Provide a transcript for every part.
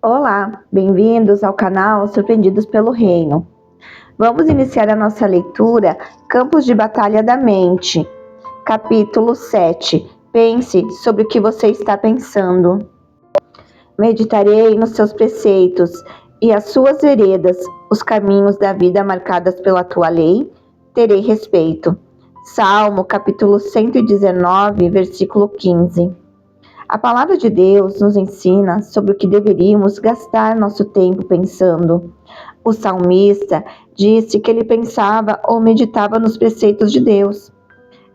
Olá, bem-vindos ao canal Surpreendidos pelo Reino. Vamos iniciar a nossa leitura Campos de Batalha da Mente, capítulo 7. Pense sobre o que você está pensando. Meditarei nos seus preceitos e as suas veredas, os caminhos da vida marcadas pela tua lei, terei respeito. Salmo, capítulo 119, versículo 15. A palavra de Deus nos ensina sobre o que deveríamos gastar nosso tempo pensando. O salmista disse que ele pensava ou meditava nos preceitos de Deus.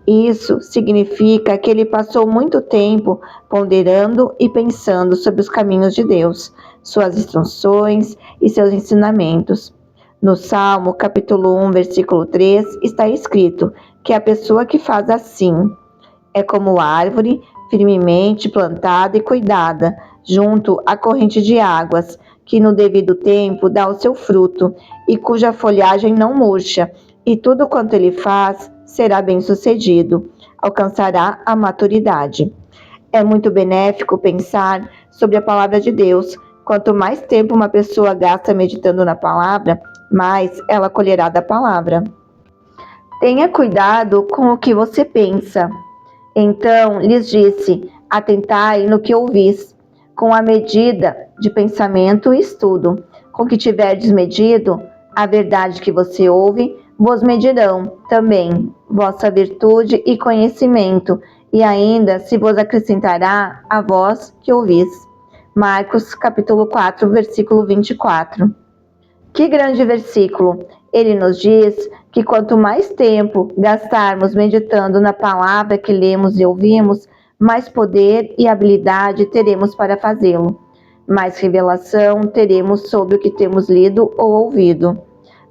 Isso significa que ele passou muito tempo ponderando e pensando sobre os caminhos de Deus, suas instruções e seus ensinamentos. No Salmo, capítulo 1, versículo 3, está escrito que a pessoa que faz assim é como árvore firmemente plantada e cuidada, junto à corrente de águas, que no devido tempo dá o seu fruto, e cuja folhagem não murcha, e tudo quanto ele faz será bem-sucedido, alcançará a maturidade. É muito benéfico pensar sobre a palavra de Deus. Quanto mais tempo uma pessoa gasta meditando na palavra, mais ela colherá da palavra. Tenha cuidado com o que você pensa. Então lhes disse: atentai no que ouvis, com a medida de pensamento e estudo, com que tiverdes medido a verdade que você ouve, vos medirão também vossa virtude e conhecimento, e ainda se vos acrescentará a vós que ouvis. Marcos capítulo 4, versículo 24. Que grande versículo! Ele nos diz que quanto mais tempo gastarmos meditando na palavra que lemos e ouvimos, mais poder e habilidade teremos para fazê-lo. Mais revelação teremos sobre o que temos lido ou ouvido.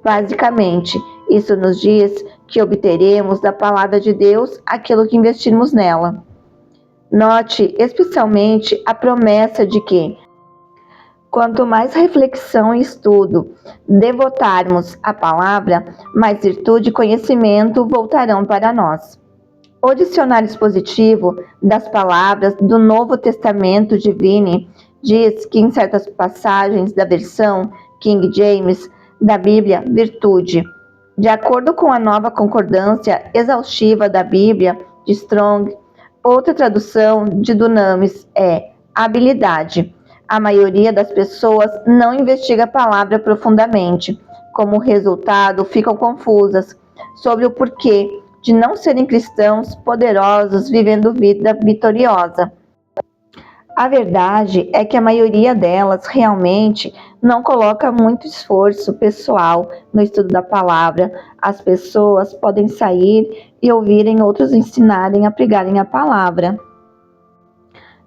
Basicamente, isso nos diz que obteremos da palavra de Deus aquilo que investirmos nela. Note especialmente a promessa de que, quanto mais reflexão e estudo devotarmos à palavra, mais virtude e conhecimento voltarão para nós. O dicionário expositivo das palavras do Novo Testamento de Vine diz que em certas passagens da versão King James da Bíblia, virtude. De acordo com a nova concordância exaustiva da Bíblia de Strong, outra tradução de Dunamis é habilidade. A maioria das pessoas não investiga a palavra profundamente. Como resultado, ficam confusas sobre o porquê de não serem cristãos poderosos vivendo vida vitoriosa. A verdade é que a maioria delas realmente não coloca muito esforço pessoal no estudo da palavra. As pessoas podem sair e ouvirem outros ensinarem a pregarem a palavra.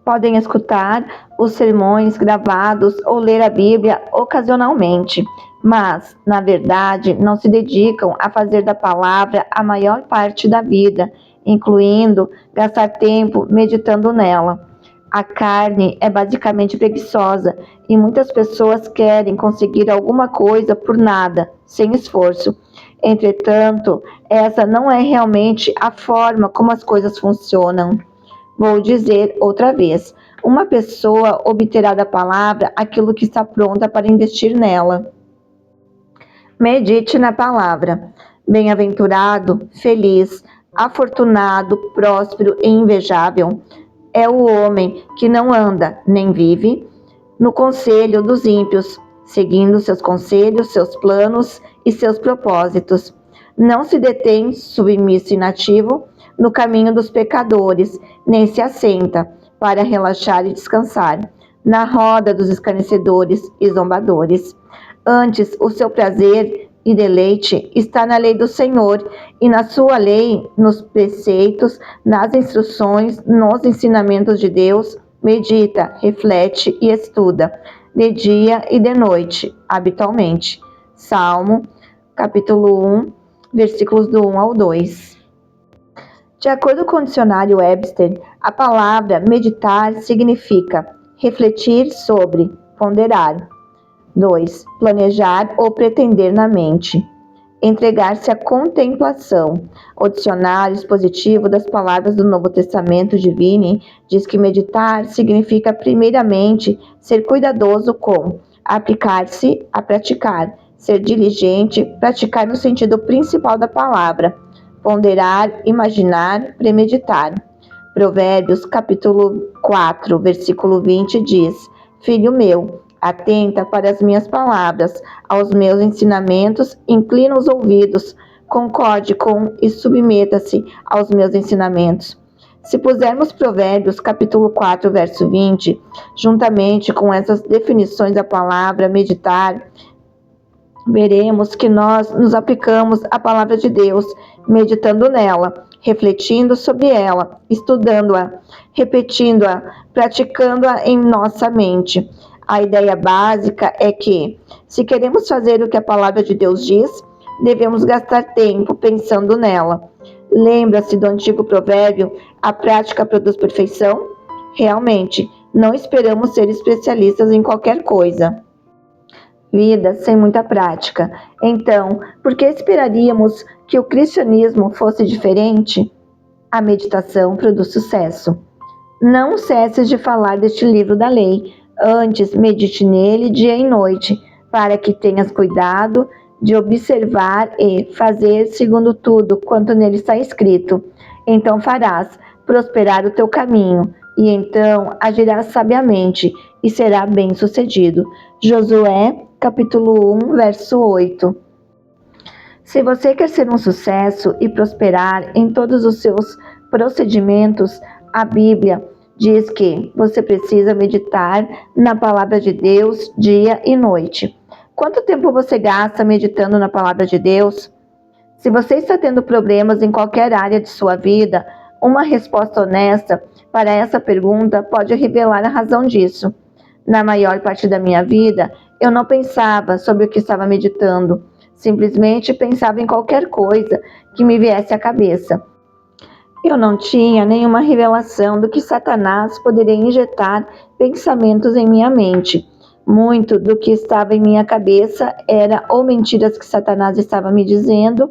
Podem escutar os sermões gravados ou ler a Bíblia ocasionalmente, mas, na verdade, não se dedicam a fazer da palavra a maior parte da vida, incluindo gastar tempo meditando nela. A carne é basicamente preguiçosa e muitas pessoas querem conseguir alguma coisa por nada, sem esforço. Entretanto, essa não é realmente a forma como as coisas funcionam. Vou dizer outra vez: uma pessoa obterá da palavra aquilo que está pronta para investir nela. Medite na palavra. Bem-aventurado, feliz, afortunado, próspero e invejável é o homem que não anda, nem vive, no conselho dos ímpios, seguindo seus conselhos, seus planos e seus propósitos. Não se detém submisso e inativo no caminho dos pecadores, nem se assenta para relaxar e descansar na roda dos escarnecedores e zombadores. Antes, o seu prazer e deleite está na lei do Senhor, e na sua lei, nos preceitos, nas instruções, nos ensinamentos de Deus, medita, reflete e estuda, de dia e de noite, habitualmente. Salmo, capítulo 1, versículos do 1 ao 2. De acordo com o dicionário Webster, a palavra meditar significa refletir sobre, ponderar. 2. Planejar ou pretender na mente. entregar-se à contemplação. O dicionário expositivo das palavras do Novo Testamento de Vini diz que meditar significa, primeiramente, ser cuidadoso com, aplicar-se a praticar, ser diligente, praticar no sentido principal da palavra, ponderar, imaginar, premeditar. Provérbios, capítulo 4, versículo 20 diz: Filho meu, atenta para as minhas palavras, aos meus ensinamentos, inclina os ouvidos, concorde com e submeta-se aos meus ensinamentos. Se pusermos Provérbios, capítulo 4, verso 20, juntamente com essas definições da palavra meditar, veremos que nós nos aplicamos à palavra de Deus, meditando nela, refletindo sobre ela, estudando-a, repetindo-a, praticando-a em nossa mente. A ideia básica é que, se queremos fazer o que a palavra de Deus diz, devemos gastar tempo pensando nela. Lembra-se do antigo provérbio: a prática produz perfeição? Realmente, não esperamos ser especialistas em qualquer coisa. Vida sem muita prática. Então, por que esperaríamos que o cristianismo fosse diferente? A meditação produz sucesso. Não cesses de falar deste livro da lei. Antes, medite nele dia e noite, para que tenhas cuidado de observar e fazer segundo tudo quanto nele está escrito. Então farás prosperar o teu caminho, e então agirás sabiamente e será bem-sucedido. Josué, capítulo 1, verso 8. Se você quer ser um sucesso e prosperar em todos os seus procedimentos, a Bíblia diz que você precisa meditar na palavra de Deus dia e noite. Quanto tempo você gasta meditando na palavra de Deus? Se você está tendo problemas em qualquer área de sua vida, uma resposta honesta para essa pergunta pode revelar a razão disso. Na maior parte da minha vida, eu não pensava sobre o que estava meditando. Simplesmente pensava em qualquer coisa que me viesse à cabeça. Eu não tinha nenhuma revelação do que Satanás poderia injetar pensamentos em minha mente. Muito do que estava em minha cabeça era ou mentiras que Satanás estava me dizendo,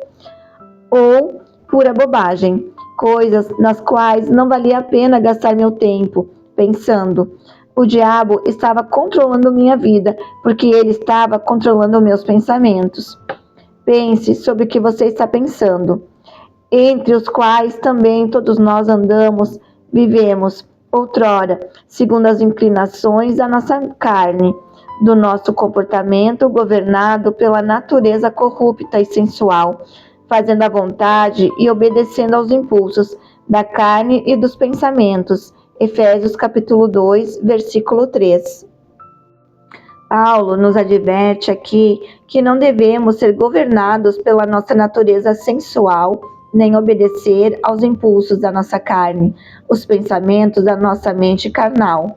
ou pura bobagem, coisas nas quais não valia a pena gastar meu tempo pensando. O diabo estava controlando minha vida, porque ele estava controlando meus pensamentos. Pense sobre o que você está pensando, entre os quais também todos nós andamos, vivemos, outrora, segundo as inclinações da nossa carne, do nosso comportamento governado pela natureza corrupta e sensual, fazendo a vontade e obedecendo aos impulsos da carne e dos pensamentos. Efésios capítulo 2, versículo 3. Paulo nos adverte aqui que não devemos ser governados pela nossa natureza sensual, nem obedecer aos impulsos da nossa carne, os pensamentos da nossa mente carnal.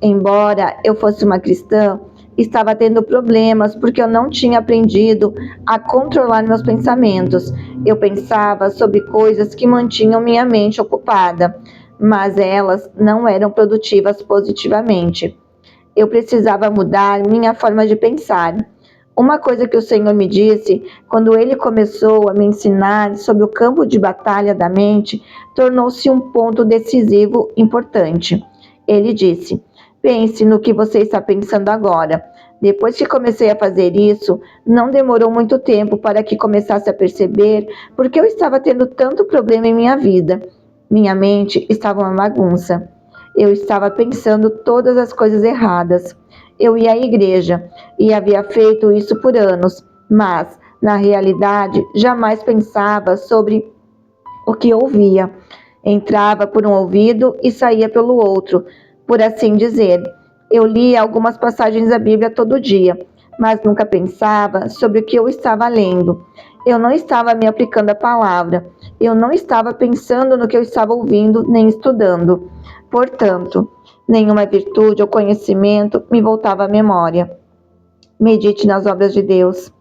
Embora eu fosse uma cristã, estava tendo problemas porque eu não tinha aprendido a controlar meus pensamentos. Eu pensava sobre coisas que mantinham minha mente ocupada, mas elas não eram produtivas positivamente. Eu precisava mudar minha forma de pensar. Uma coisa que o Senhor me disse, quando Ele começou a me ensinar sobre o campo de batalha da mente, tornou-se um ponto decisivo importante. Ele disse: pense no que você está pensando agora. Depois que comecei a fazer isso, não demorou muito tempo para que começasse a perceber por que eu estava tendo tanto problema em minha vida. Minha mente estava uma bagunça. Eu estava pensando todas as coisas erradas. Eu ia à igreja e havia feito isso por anos, mas, na realidade, jamais pensava sobre o que ouvia. Entrava por um ouvido e saía pelo outro, por assim dizer. Eu lia algumas passagens da Bíblia todo dia, mas nunca pensava sobre o que eu estava lendo. Eu não estava me aplicando a palavra. Eu não estava pensando no que eu estava ouvindo nem estudando. Portanto, nenhuma virtude ou conhecimento me voltava à memória. Medite nas obras de Deus.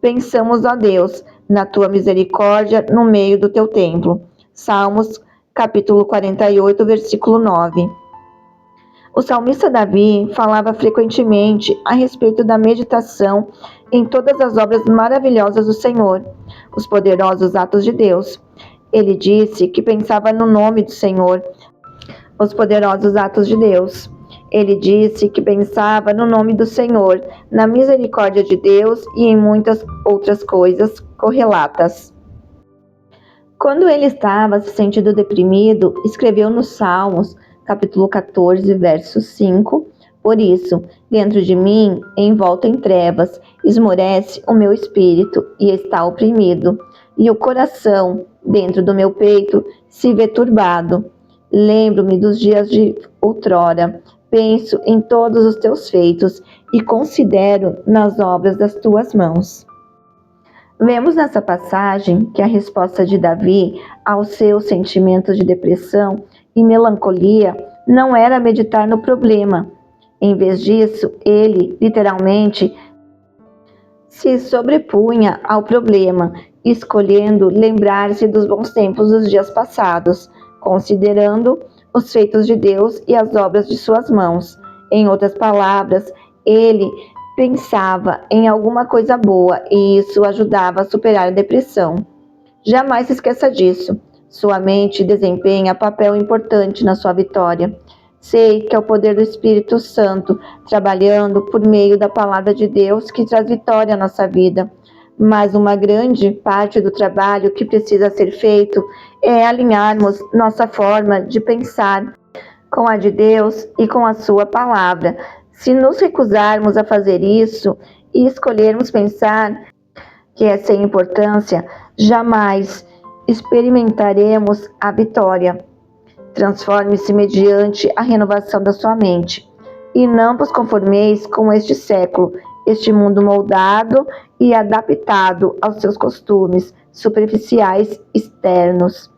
Pensamos, ó Deus, na tua misericórdia no meio do teu templo. Salmos, capítulo 48, versículo 9. O salmista Davi falava frequentemente a respeito da meditação em todas as obras maravilhosas do Senhor. os poderosos atos de Deus. Ele disse que pensava no nome do Senhor, os poderosos atos de Deus. Ele disse que pensava no nome do Senhor, na misericórdia de Deus e em muitas outras coisas correlatas. Quando ele estava se sentindo deprimido, escreveu nos Salmos, capítulo 14, verso 5, por isso, dentro de mim, envolto em trevas, esmorece o meu espírito e está oprimido, e o coração, dentro do meu peito, se vê turbado. Lembro-me dos dias de outrora, penso em todos os teus feitos e considero nas obras das tuas mãos. Vemos nessa passagem que a resposta de Davi aos seus sentimentos de depressão e melancolia não era meditar no problema. Em vez disso, ele, literalmente, se sobrepunha ao problema, escolhendo lembrar-se dos bons tempos dos dias passados, considerando os feitos de Deus e as obras de suas mãos. Em outras palavras, ele pensava em alguma coisa boa e isso ajudava a superar a depressão. Jamais se esqueça disso. Sua mente desempenha papel importante na sua vitória. Sei que é o poder do Espírito Santo trabalhando por meio da palavra de Deus que traz vitória à nossa vida. Mas uma grande parte do trabalho que precisa ser feito é alinharmos nossa forma de pensar com a de Deus e com a sua palavra. Se nos recusarmos a fazer isso e escolhermos pensar que é sem importância, jamais experimentaremos a vitória. Transforme-se mediante a renovação da sua mente. E não vos conformeis com este século, este mundo moldado e adaptado aos seus costumes superficiais externos.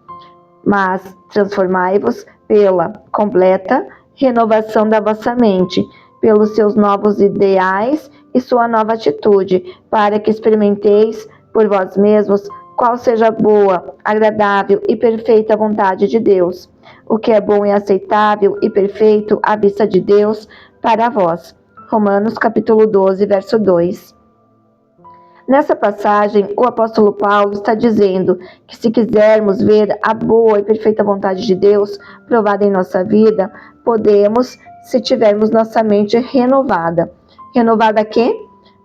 Mas transformai-vos pela completa renovação da vossa mente, pelos seus novos ideais e sua nova atitude, para que experimenteis por vós mesmos qual seja a boa, agradável e perfeita vontade de Deus, o que é bom e aceitável e perfeito à vista de Deus para vós. Romanos capítulo 12, verso 2. Nessa passagem, o apóstolo Paulo está dizendo que se quisermos ver a boa e perfeita vontade de Deus provada em nossa vida, podemos se tivermos nossa mente renovada. Renovada a quê?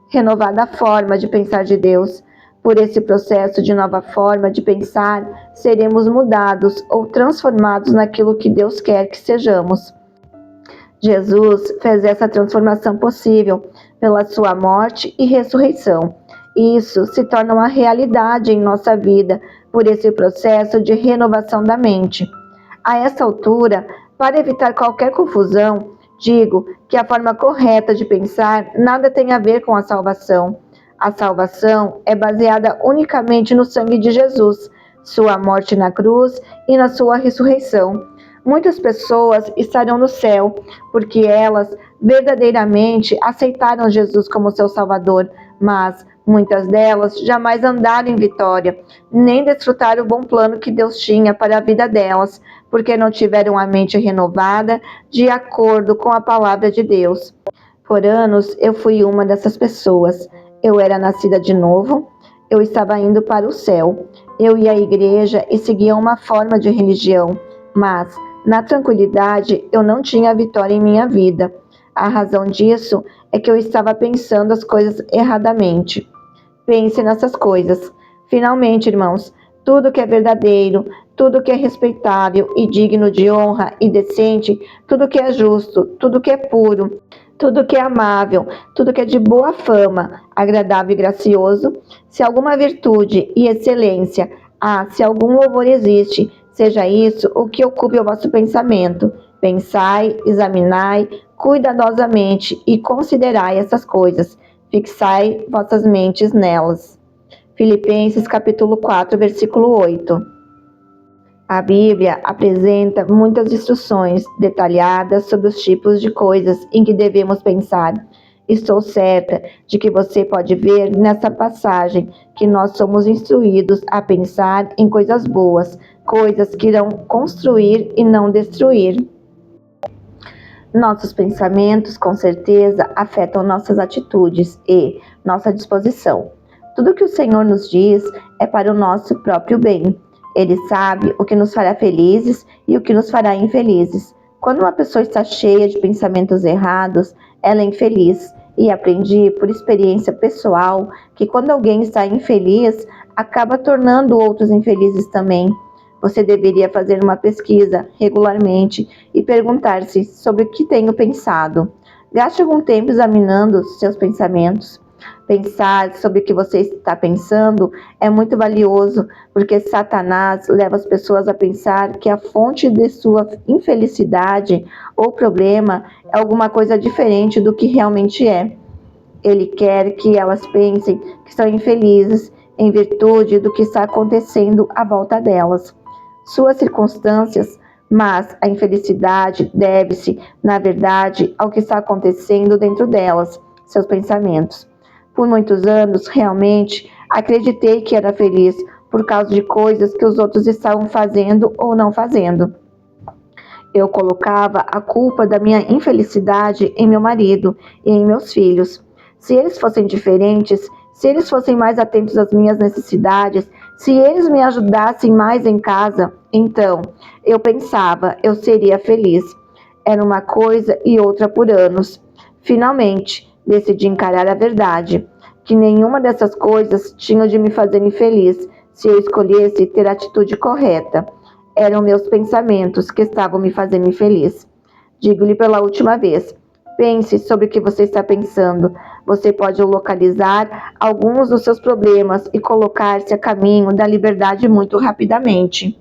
Renovada a forma de pensar de Deus. Por esse processo de nova forma de pensar, seremos mudados ou transformados naquilo que Deus quer que sejamos. Jesus fez essa transformação possível pela sua morte e ressurreição. Isso se torna uma realidade em nossa vida por esse processo de renovação da mente. A essa altura, para evitar qualquer confusão, digo que a forma correta de pensar nada tem a ver com a salvação. A salvação é baseada unicamente no sangue de Jesus, sua morte na cruz e na sua ressurreição. Muitas pessoas estarão no céu porque elas verdadeiramente aceitaram Jesus como seu Salvador, mas muitas delas jamais andaram em vitória, nem desfrutaram o bom plano que Deus tinha para a vida delas, porque não tiveram a mente renovada de acordo com a palavra de Deus. Por anos eu fui uma dessas pessoas. Eu era nascida de novo, eu estava indo para o céu. Eu ia à igreja e seguia uma forma de religião, mas na tranquilidade eu não tinha vitória em minha vida. A razão disso é que eu estava pensando as coisas erradamente. Pense nessas coisas. Finalmente, irmãos, tudo que é verdadeiro, tudo que é respeitável e digno de honra e decente, tudo que é justo, tudo que é puro, tudo que é amável, tudo que é de boa fama, agradável e gracioso, se alguma virtude e excelência há, se algum louvor existe, seja isso o que ocupe o vosso pensamento. Pensai, examinai cuidadosamente e considerai essas coisas. Fixai vossas mentes nelas. Filipenses capítulo 4, versículo 8. A Bíblia apresenta muitas instruções detalhadas sobre os tipos de coisas em que devemos pensar. Estou certa de que você pode ver nessa passagem que nós somos instruídos a pensar em coisas boas, coisas que irão construir e não destruir. Nossos pensamentos, com certeza, afetam nossas atitudes e nossa disposição. Tudo que o Senhor nos diz é para o nosso próprio bem. Ele sabe o que nos fará felizes e o que nos fará infelizes. Quando uma pessoa está cheia de pensamentos errados, ela é infeliz. E aprendi por experiência pessoal que quando alguém está infeliz, acaba tornando outros infelizes também. Você deveria fazer uma pesquisa regularmente e perguntar-se sobre o que tenho pensado. Gaste algum tempo examinando seus pensamentos. Pensar sobre o que você está pensando é muito valioso, porque Satanás leva as pessoas a pensar que a fonte de sua infelicidade ou problema é alguma coisa diferente do que realmente é. Ele quer que elas pensem que são infelizes em virtude do que está acontecendo à volta delas, suas circunstâncias, mas a infelicidade deve-se, na verdade, ao que está acontecendo dentro delas, seus pensamentos. Por muitos anos, realmente, acreditei que era feliz por causa de coisas que os outros estavam fazendo ou não fazendo. Eu colocava a culpa da minha infelicidade em meu marido e em meus filhos. Se eles fossem diferentes, se eles fossem mais atentos às minhas necessidades, se eles me ajudassem mais em casa, então, eu pensava, eu seria feliz. Era uma coisa e outra por anos. Finalmente, decidi encarar a verdade, que nenhuma dessas coisas tinha de me fazer infeliz se eu escolhesse ter a atitude correta. Eram meus pensamentos que estavam me fazendo infeliz. Digo-lhe pela última vez, pense sobre o que você está pensando. Você pode localizar alguns dos seus problemas e colocar-se a caminho da liberdade muito rapidamente.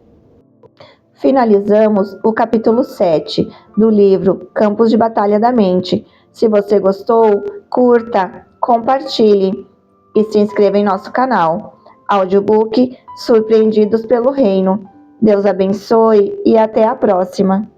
Finalizamos o capítulo 7 do livro Campos de Batalha da Mente. Se você gostou, curta, compartilhe e se inscreva em nosso canal. Audiobook Surpreendidos pelo Reino. Deus abençoe e até a próxima.